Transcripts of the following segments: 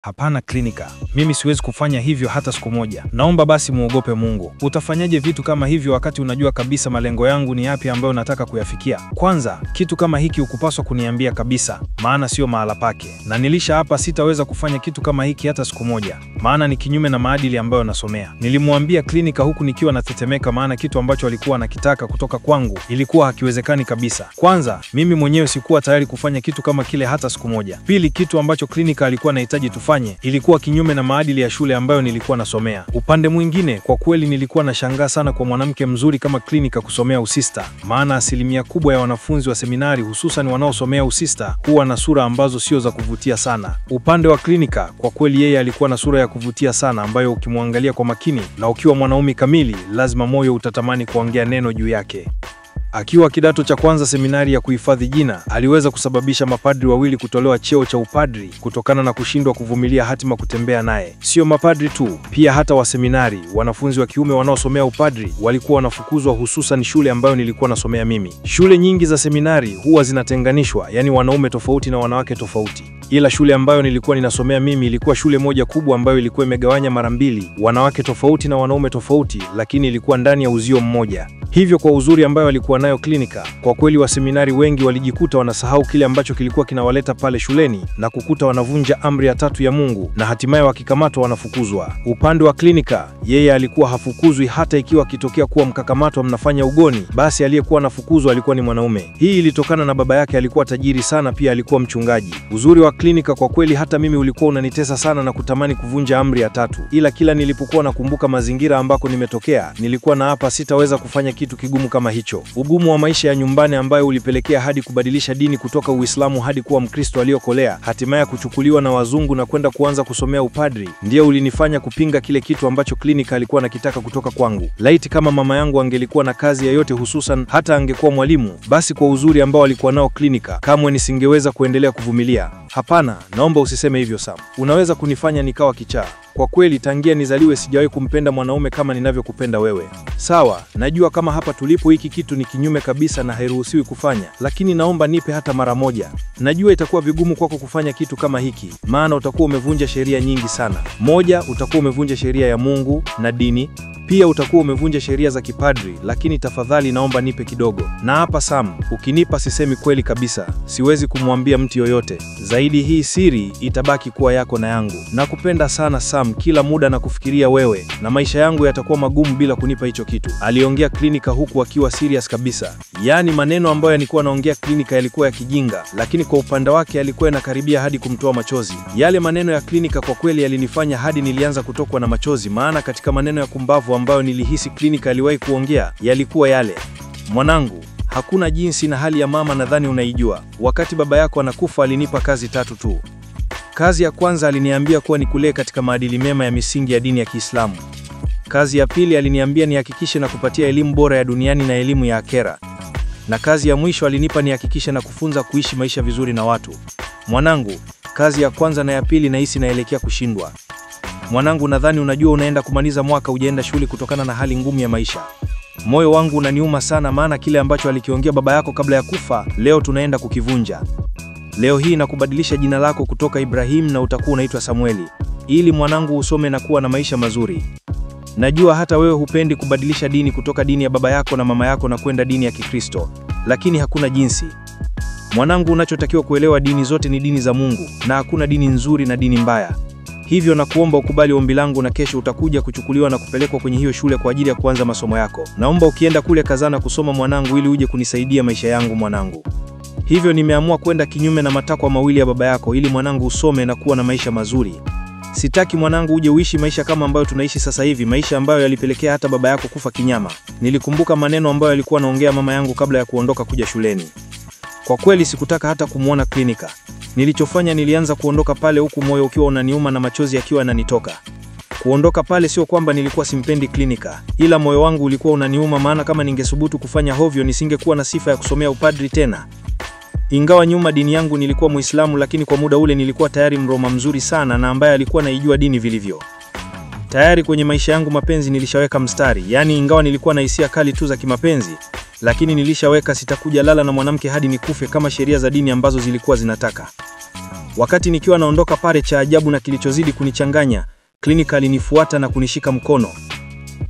Hapana Klinika, mimi siwezi kufanya hivyo hata siku moja. Naomba basi muogope Mungu. Utafanyaje vitu kama hivyo wakati unajua kabisa malengo yangu ni yapi ambayo nataka kuyafikia? Kwanza, kitu kama hiki hukupaswa kuniambia kabisa, maana sio mahala pake. Na nilisha hapa sitaweza kufanya kitu kama hiki hata siku moja, maana ni kinyume na maadili ambayo nasomea. Nilimwambia Klinika huku nikiwa natetemeka, maana kitu ambacho alikuwa anakitaka kutoka kwangu ilikuwa hakiwezekani kabisa. Kwanza, mimi mwenyewe sikuwa tayari kufanya kitu kama kile hata siku moja. Pili, kitu ambacho Klinika alikuwa anahitaji ilikuwa kinyume na maadili ya shule ambayo nilikuwa nasomea. Upande mwingine, kwa kweli nilikuwa nashangaa sana kwa mwanamke mzuri kama Klinika kusomea usista, maana asilimia kubwa ya wanafunzi wa seminari hususan wanaosomea usista huwa na sura ambazo sio za kuvutia sana. Upande wa Klinika, kwa kweli yeye alikuwa na sura ya kuvutia sana ambayo ukimwangalia kwa makini na ukiwa mwanaume kamili, lazima moyo utatamani kuongea neno juu yake. Akiwa kidato cha kwanza seminari ya kuhifadhi jina, aliweza kusababisha mapadri wawili kutolewa cheo cha upadri kutokana na kushindwa kuvumilia hatima kutembea naye. Sio mapadri tu, pia hata wa seminari, wanafunzi wa kiume wanaosomea upadri walikuwa wanafukuzwa, hususan shule ambayo nilikuwa nasomea mimi. Shule nyingi za seminari huwa zinatenganishwa, yani wanaume tofauti na wanawake tofauti. Ila shule ambayo nilikuwa ninasomea mimi ilikuwa shule moja kubwa ambayo ilikuwa imegawanya mara mbili, wanawake tofauti na wanaume tofauti, lakini ilikuwa ndani ya uzio mmoja. Hivyo kwa uzuri ambayo alikuwa nayo Klinika, kwa kweli waseminari wengi walijikuta wanasahau kile ambacho kilikuwa kinawaleta pale shuleni na kukuta wanavunja amri ya tatu ya Mungu na hatimaye wakikamatwa wanafukuzwa. Upande wa Klinika, yeye alikuwa hafukuzwi hata ikiwa kitokea kuwa mkakamatwa mnafanya ugoni, basi aliyekuwa anafukuzwa alikuwa ni mwanaume. Hii ilitokana na baba yake alikuwa tajiri sana, pia alikuwa mchungaji. Uzuri wa Klinika kwa kweli hata mimi ulikuwa unanitesa sana na kutamani kuvunja amri ya tatu. Ila kila nilipokuwa nakumbuka mazingira ambako nimetokea, nilikuwa na hapa sitaweza kufanya kitu kigumu kama hicho. Ugumu wa maisha ya nyumbani ambayo ulipelekea hadi kubadilisha dini kutoka Uislamu hadi kuwa Mkristo aliyokolea, hatimaye kuchukuliwa na wazungu na kwenda kuanza kusomea upadri, ndio ulinifanya kupinga kile kitu ambacho Klinika alikuwa anakitaka kutoka kwangu. Laiti kama mama yangu angelikuwa na kazi yoyote, hususan hata angekuwa mwalimu, basi kwa uzuri ambao alikuwa nao Klinika, kamwe nisingeweza kuendelea kuvumilia. Hapana, naomba usiseme hivyo Sam. Unaweza kunifanya nikawa kichaa. Kwa kweli tangia nizaliwe sijawahi kumpenda mwanaume kama ninavyokupenda wewe. Sawa, najua kama hapa tulipo hiki kitu ni kinyume kabisa na hairuhusiwi kufanya, lakini naomba nipe hata mara moja. Najua itakuwa vigumu kwako kufanya kitu kama hiki, maana utakuwa umevunja sheria nyingi sana. Moja, utakuwa umevunja sheria ya Mungu na dini. Pia utakuwa umevunja sheria za kipadri, lakini tafadhali naomba nipe kidogo. Na hapa Sam, ukinipa sisemi kweli kabisa, siwezi kumwambia mtu yoyote. Zaidi hii siri itabaki kuwa yako na yangu. Nakupenda sana Sam, kila muda na kufikiria wewe, na maisha yangu yatakuwa magumu bila kunipa hicho kitu. Aliongea Klinika huku akiwa serious kabisa. Yaani maneno ambayo alikuwa anaongea Klinika yalikuwa ya kijinga, lakini kwa upande wake alikuwa yanakaribia hadi kumtoa machozi. Yale maneno ya Klinika kwa kweli yalinifanya hadi nilianza kutokwa na machozi, maana katika maneno ya kumbavu ambayo nilihisi Klinika aliwahi kuongea yalikuwa yale: mwanangu, hakuna jinsi, na hali ya mama nadhani unaijua. Wakati baba yako anakufa alinipa kazi tatu tu. Kazi ya kwanza aliniambia kuwa nikulee katika maadili mema ya misingi ya dini ya Kiislamu. Kazi ya pili aliniambia nihakikishe na kupatia elimu bora ya duniani na elimu ya akhera. Na kazi ya mwisho alinipa nihakikishe na kufunza kuishi maisha vizuri na watu. Mwanangu, kazi ya kwanza na ya pili nahisi naelekea kushindwa. Mwanangu, nadhani unajua unaenda kumaliza mwaka hujaenda shule kutokana na hali ngumu ya maisha. Moyo wangu unaniuma sana, maana kile ambacho alikiongea baba yako kabla ya kufa, leo tunaenda kukivunja. Leo hii nakubadilisha jina lako kutoka Ibrahim na utakuwa unaitwa Samueli, ili mwanangu usome na kuwa na maisha mazuri. Najua hata wewe hupendi kubadilisha dini kutoka dini ya baba yako na mama yako na kwenda dini ya Kikristo, lakini hakuna jinsi. Mwanangu, unachotakiwa kuelewa, dini zote ni dini za Mungu na hakuna dini nzuri na dini mbaya. Hivyo na kuomba ukubali ombi langu, na kesho utakuja kuchukuliwa na kupelekwa kwenye hiyo shule kwa ajili ya kuanza masomo yako. Naomba ukienda kule kazana kusoma mwanangu, ili uje kunisaidia maisha yangu mwanangu. Hivyo nimeamua kwenda kinyume na matakwa mawili ya baba yako, ili mwanangu usome na kuwa na maisha mazuri. Sitaki mwanangu uje uishi maisha kama ambayo tunaishi sasa hivi, maisha ambayo yalipelekea hata baba yako kufa kinyama. Nilikumbuka maneno ambayo alikuwa anaongea mama yangu kabla ya kuondoka kuja shuleni. Kwa kweli sikutaka hata kumuona Klinika. Nilichofanya, nilianza kuondoka pale huku moyo ukiwa unaniuma na machozi yakiwa yananitoka. Kuondoka pale sio kwamba nilikuwa simpendi Klinika, ila moyo wangu ulikuwa unaniuma, maana kama ningesubutu kufanya hovyo nisingekuwa na sifa ya kusomea upadri tena. Ingawa nyuma dini yangu nilikuwa Muislamu, lakini kwa muda ule nilikuwa tayari Mroma mzuri sana na ambaye alikuwa anaijua dini vilivyo. Tayari kwenye maisha yangu mapenzi nilishaweka mstari, yani ingawa nilikuwa na hisia kali tu za kimapenzi, lakini nilishaweka sitakuja lala na mwanamke hadi nikufe kama sheria za dini ambazo zilikuwa zinataka. Wakati nikiwa naondoka pale, cha ajabu na kilichozidi kunichanganya, Klinika alinifuata na kunishika mkono.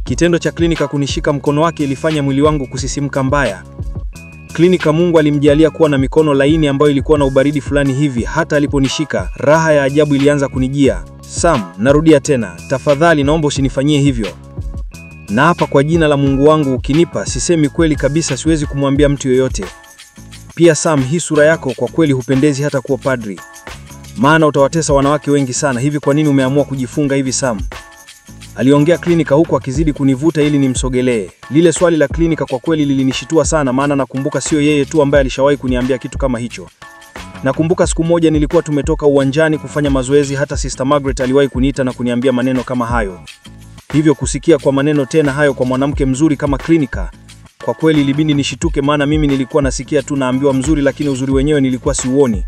Kitendo cha Klinika kunishika mkono wake ilifanya mwili wangu kusisimka mbaya. Klinika, Mungu alimjalia kuwa na mikono laini ambayo ilikuwa na ubaridi fulani hivi. Hata aliponishika, raha ya ajabu ilianza kunijia. Sam, narudia tena, tafadhali naomba usinifanyie hivyo. Na hapa kwa jina la Mungu wangu ukinipa, sisemi kweli kabisa, siwezi kumwambia mtu yoyote. Pia Sam, hii sura yako kwa kweli hupendezi hata kuwa padri. Maana utawatesa wanawake wengi sana. Hivi kwa nini umeamua kujifunga hivi Sam? Aliongea Klinika huku akizidi kunivuta ili nimsogelee. Lile swali la Klinika kwa kweli lilinishitua sana, maana nakumbuka sio yeye tu ambaye alishawahi kuniambia kitu kama hicho. Nakumbuka siku moja nilikuwa tumetoka uwanjani kufanya mazoezi, hata Sister Margaret aliwahi kuniita na kuniambia maneno kama hayo. Hivyo kusikia kwa maneno tena hayo kwa mwanamke mzuri kama Klinika, kwa kweli ilibidi nishituke, maana mimi nilikuwa nasikia tu naambiwa mzuri, lakini uzuri wenyewe nilikuwa siuoni.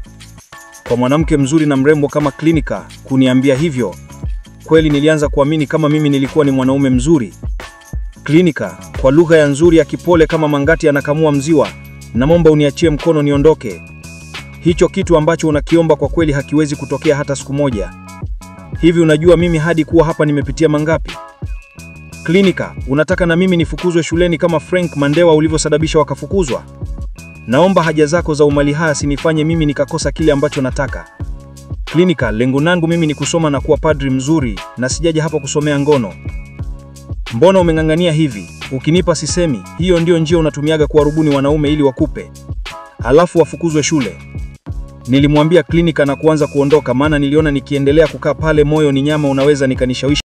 Kwa mwanamke mzuri na mrembo kama Klinika kuniambia hivyo, kweli nilianza kuamini kama mimi nilikuwa ni mwanaume mzuri. Klinika, kwa lugha ya nzuri ya kipole kama mangati anakamua mziwa, naomba uniachie mkono niondoke. Hicho kitu ambacho unakiomba kwa kweli hakiwezi kutokea hata siku moja. Hivi unajua mimi hadi kuwa hapa nimepitia mangapi? Klinika, unataka na mimi nifukuzwe shuleni kama Frank Mandewa ulivyosababisha wakafukuzwa? Naomba haja zako za umaliha sinifanye mimi nikakosa kile ambacho nataka. Klinika, lengo langu mimi ni kusoma na kuwa padri mzuri, na sijaja hapa kusomea ngono. Mbona umeng'ang'ania hivi? Ukinipa sisemi. Hiyo ndio njia unatumiaga kuwarubuni wanaume ili wakupe, alafu wafukuzwe shule. Nilimwambia Klinika na kuanza kuondoka, maana niliona nikiendelea kukaa pale moyo ni nyama unaweza nikanishawishi